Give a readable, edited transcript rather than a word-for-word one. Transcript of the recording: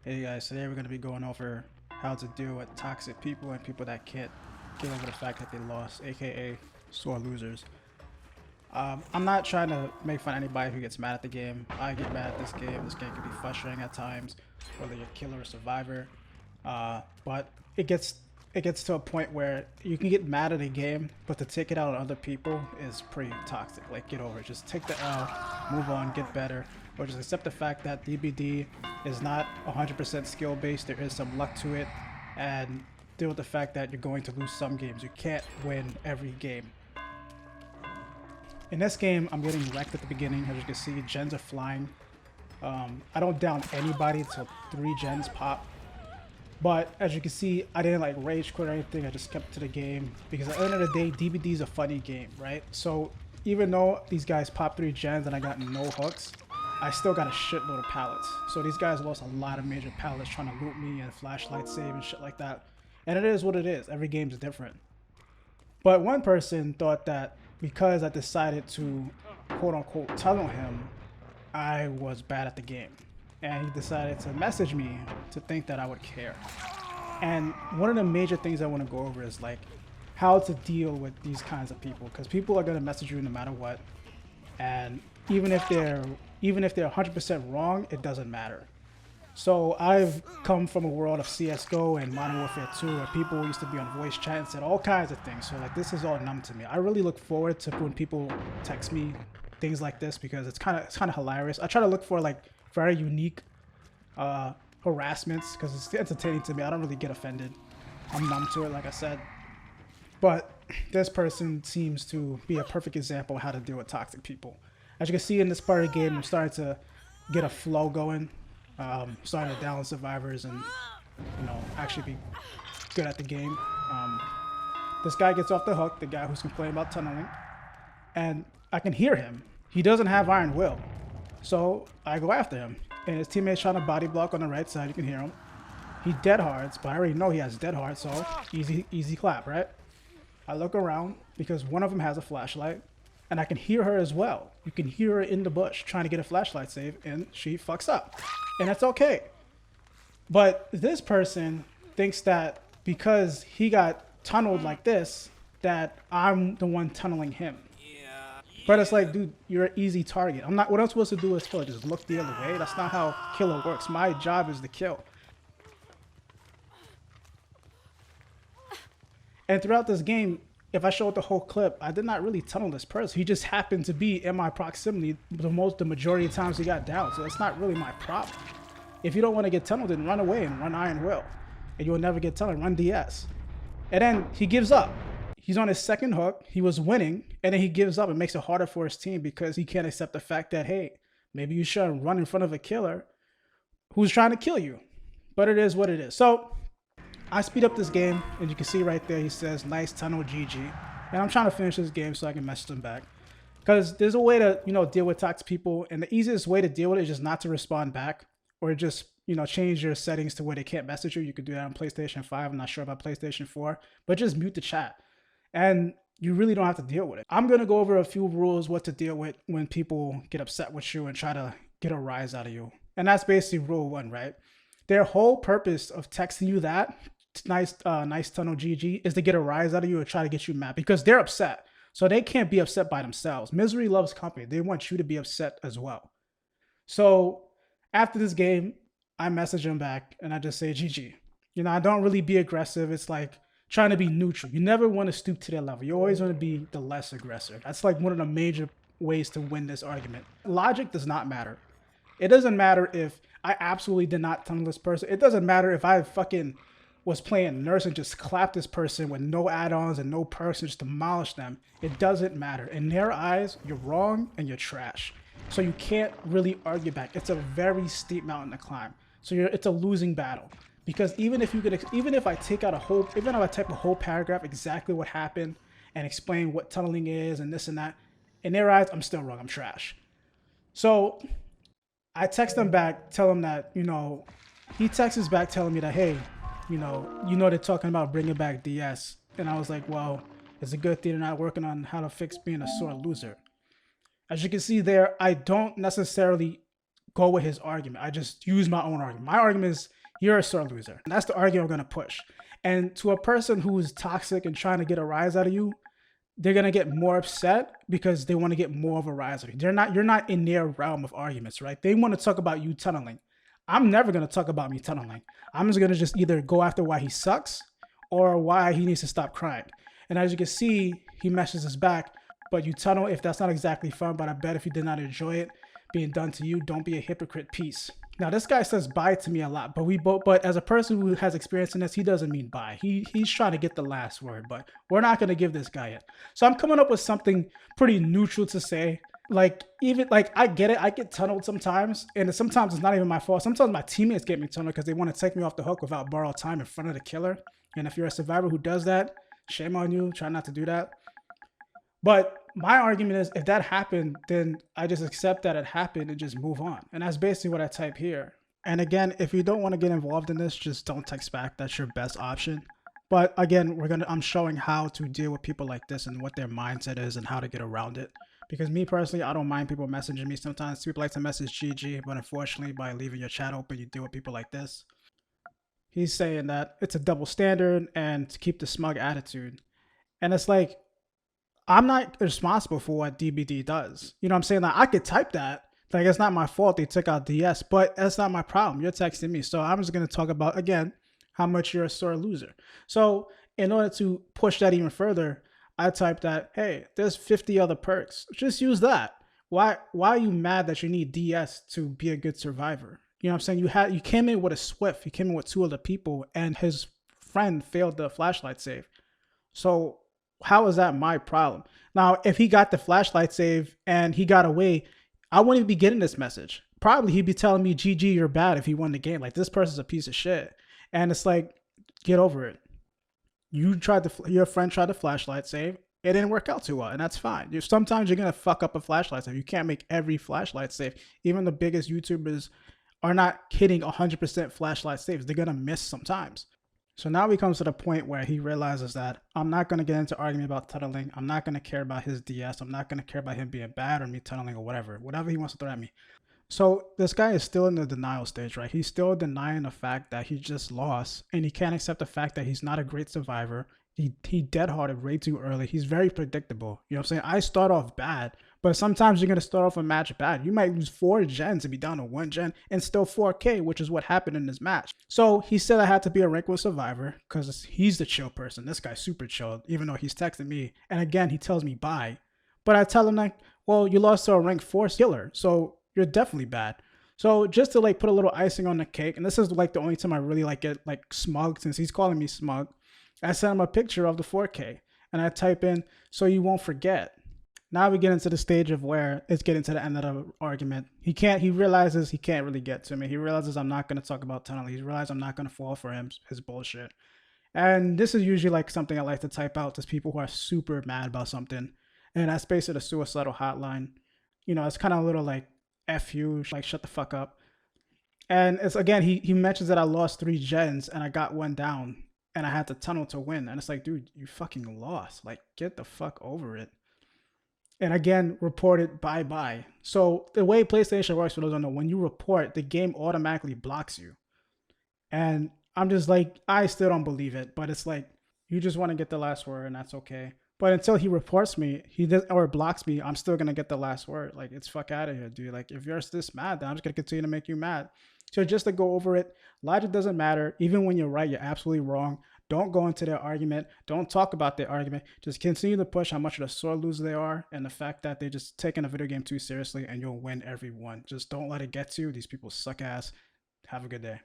Hey guys, today we're going to be going over how to deal with toxic people and people that can't get over the fact that they lost, aka sore losers. I'm not trying to make fun of anybody who gets mad at the game. I get mad at this game. This game can be frustrating at times, whether you're a killer or survivor. But it gets to a point where you can get mad at a game, but to take it out on other people is pretty toxic. Like, get over it. Just take the L, move on, get better, or just accept the fact that DBD is not 100% skill based. There is some luck to it, and deal with the fact that you're going to lose some games. You can't win every game. In this game, I'm getting wrecked at the beginning. As you can see, gens are flying. I don't down anybody until 3 gens pop. But as you can see, I didn't like rage quit or anything. I just kept to the game because at the end of the day, DBD is a funny game, right? So even though these guys popped 3 gens and I got no hooks, I still got a shitload of pallets. So these guys lost a lot of major pallets trying to loot me and flashlight save and shit like that. And it is what it is. Every game's different. But one person thought that because I decided to quote unquote tunnel him, I was bad at the game. And he decided to message me to think that I would care. And one of the major things I want to go over is like how to deal with these kinds of people, because people are going to message you no matter what. And even if they're 100% wrong, it doesn't matter. So I've come from a world of CSGO and Modern Warfare 2 where people used to be on voice chat and said all kinds of things. So like this is all numb to me. I really look forward to when people text me things like this because it's kind of hilarious. I try to look for like very unique harassments because it's entertaining to me. I don't really get offended. I'm numb to it, like I said. But this person seems to be a perfect example of how to deal with toxic people. As you can see in this part of the game, I'm starting to get a flow going. Starting to down survivors and actually be good at the game. This guy gets off the hook, the guy who's complaining about tunneling, and I can hear him. He doesn't have Iron Will, so I go after him. And his teammate's trying to body block on the right side. You can hear him. He dead hards, but I already know he has dead hard, so easy clap, right? I look around because one of them has a flashlight, and I can hear her as well. You can hear her in the bush trying to get a flashlight save, and she fucks up. And that's okay. But this person thinks that because he got tunneled like this, that I'm the one tunneling him. But it's like, dude, you're an easy target. I'm not. What I'm supposed to do is just look the other way. That's not how killer works. My job is to kill. And throughout this game, if I show the whole clip, I did not really tunnel this person. He just happened to be in my proximity the majority of times he got down. So it's not really my problem. If you don't want to get tunneled, then run away and run Iron Will. And you'll never get tunneled. Run DS. And then he gives up. He's on his second hook. He was winning. And then he gives up. It makes it harder for his team because he can't accept the fact that, hey, maybe you shouldn't run in front of a killer who's trying to kill you. But it is what it is. So I speed up this game, and you can see right there, he says, nice tunnel, GG. And I'm trying to finish this game so I can message him back. Because there's a way to, deal with toxic people, and the easiest way to deal with it is just not to respond back, or just, change your settings to where they can't message you. You could do that on PlayStation 5. I'm not sure about PlayStation 4, but just mute the chat. And you really don't have to deal with it. I'm going to go over a few rules, what to deal with when people get upset with you and try to get a rise out of you. And that's basically rule 1, right? Their whole purpose of texting you that, nice tunnel GG, is to get a rise out of you or try to get you mad because they're upset. So they can't be upset by themselves. Misery loves company. They want you to be upset as well. So after this game, I message him back and I just say GG. I don't really be aggressive. It's like trying to be neutral. You never want to stoop to their level. You always want to be the less aggressor. That's like one of the major ways to win this argument. Logic does not matter. It doesn't matter if I absolutely did not tunnel this person. It doesn't matter if I fucking was playing nurse and just clapped this person with no add-ons and no perks and just demolished them. It doesn't matter. In their eyes, you're wrong and you're trash. So you can't really argue back. It's a very steep mountain to climb. So it's a losing battle. Because even if I type a whole paragraph exactly what happened and explain what tunneling is and this and that, in their eyes, I'm still wrong. I'm trash. So I text them back, tell him that, he texts back telling me that, hey, they're talking about bringing back DS. And I was like, well, it's a good thing they're not working on how to fix being a sore loser. As you can see there, I don't necessarily go with his argument. I just use my own argument. My argument is you're a sore loser. And that's the argument I'm going to push. And to a person who is toxic and trying to get a rise out of you, they're going to get more upset because they want to get more of a rise out of you. You're not in their realm of arguments, right? They want to talk about you tunneling. I'm never going to talk about me tunneling. I'm just going to just either go after why he sucks or why he needs to stop crying. And as you can see, he messages back, but you tunnel if that's not exactly fun, but I bet if you did not enjoy it being done to you, don't be a hypocrite, peace. Now this guy says bye to me a lot, but as a person who has experience in this, he doesn't mean bye. He's trying to get the last word, but we're not going to give this guy it. So I'm coming up with something pretty neutral to say. Like, even like, I get it. I get tunneled sometimes, and sometimes it's not even my fault. Sometimes my teammates get me tunneled because they want to take me off the hook without borrowed time in front of the killer. And if you're a survivor who does that, shame on you. Try not to do that. But my argument is, if that happened, then I just accept that it happened and just move on. And that's basically what I type here. And again, if you don't want to get involved in this, just don't text back. That's your best option. But again, I'm showing how to deal with people like this and what their mindset is and how to get around it. Because me personally, I don't mind people messaging me. Sometimes people like to message GG, but unfortunately, by leaving your chat open, you deal with people like this. He's saying that it's a double standard and to keep the smug attitude. And it's like, I'm not responsible for what DBD does. You know what I'm saying? Like, I could type that. Like, it's not my fault they took out DS, but that's not my problem. You're texting me. So I'm just going to talk about, again, how much you're a sore loser. So in order to push that even further, I typed that, hey, there's 50 other perks. Just use that. Why are you mad that you need DS to be a good survivor? You know what I'm saying? You came in with a Swift. You came in with 2 other people, and his friend failed the flashlight save. So how is that my problem? Now, if he got the flashlight save and he got away, I wouldn't even be getting this message. Probably he'd be telling me, GG, you're bad if he won the game. Like, this person's a piece of shit. And it's like, get over it. Your friend tried the flashlight save. It didn't work out too well, and that's fine. Sometimes you're going to fuck up a flashlight save. You can't make every flashlight save. Even the biggest YouTubers are not hitting 100% flashlight saves. They're going to miss sometimes. So now he comes to the point where he realizes that I'm not going to get into arguing about tunneling. I'm not going to care about his DS. I'm not going to care about him being bad or me tunneling or whatever he wants to throw at me. So this guy is still in the denial stage, right? He's still denying the fact that he just lost, and he can't accept the fact that he's not a great survivor. He dead-hearted way too early. He's very predictable. You know what I'm saying? I start off bad, but sometimes you're going to start off a match bad. You might lose 4 gens and be down to 1 gen and still 4K, which is what happened in this match. So he said I had to be a rank 1 survivor because he's the chill person. This guy's super chill, even though he's texting me. And again, he tells me bye. But I tell him like, well, you lost to a rank 4 killer, so you're definitely bad. So just to like put a little icing on the cake, and this is like the only time I really like get like smug, since he's calling me smug, I sent him a picture of the 4K and I type in, so you won't forget. Now we get into the stage of where it's getting to the end of the argument. He realizes he can't really get to me. He realizes I'm not going to talk about tunneling. He realizes I'm not going to fall for his bullshit. And this is usually like something I like to type out to people who are super mad about something. And that's basically the suicidal hotline. You know, it's kind of a little like, F you, like shut the fuck up. And it's again, he mentions that I lost 3 gens and I got 1 down and I had to tunnel to win. And it's like, dude, you fucking lost. Like, get the fuck over it. And again, reported bye-bye. So the way PlayStation works, for those who don't know, when you report, the game automatically blocks you. And I'm just like, I still don't believe it, but it's like, you just want to get the last word and that's okay. But until he reports me, or blocks me, I'm still going to get the last word. Like, it's fuck out of here, dude. Like, if you're this mad, then I'm just going to continue to make you mad. So just to go over it, logic doesn't matter. Even when you're right, you're absolutely wrong. Don't go into their argument. Don't talk about their argument. Just continue to push how much of a sore loser they are and the fact that they're just taking a video game too seriously and you'll win every one. Just don't let it get to you. These people suck ass. Have a good day.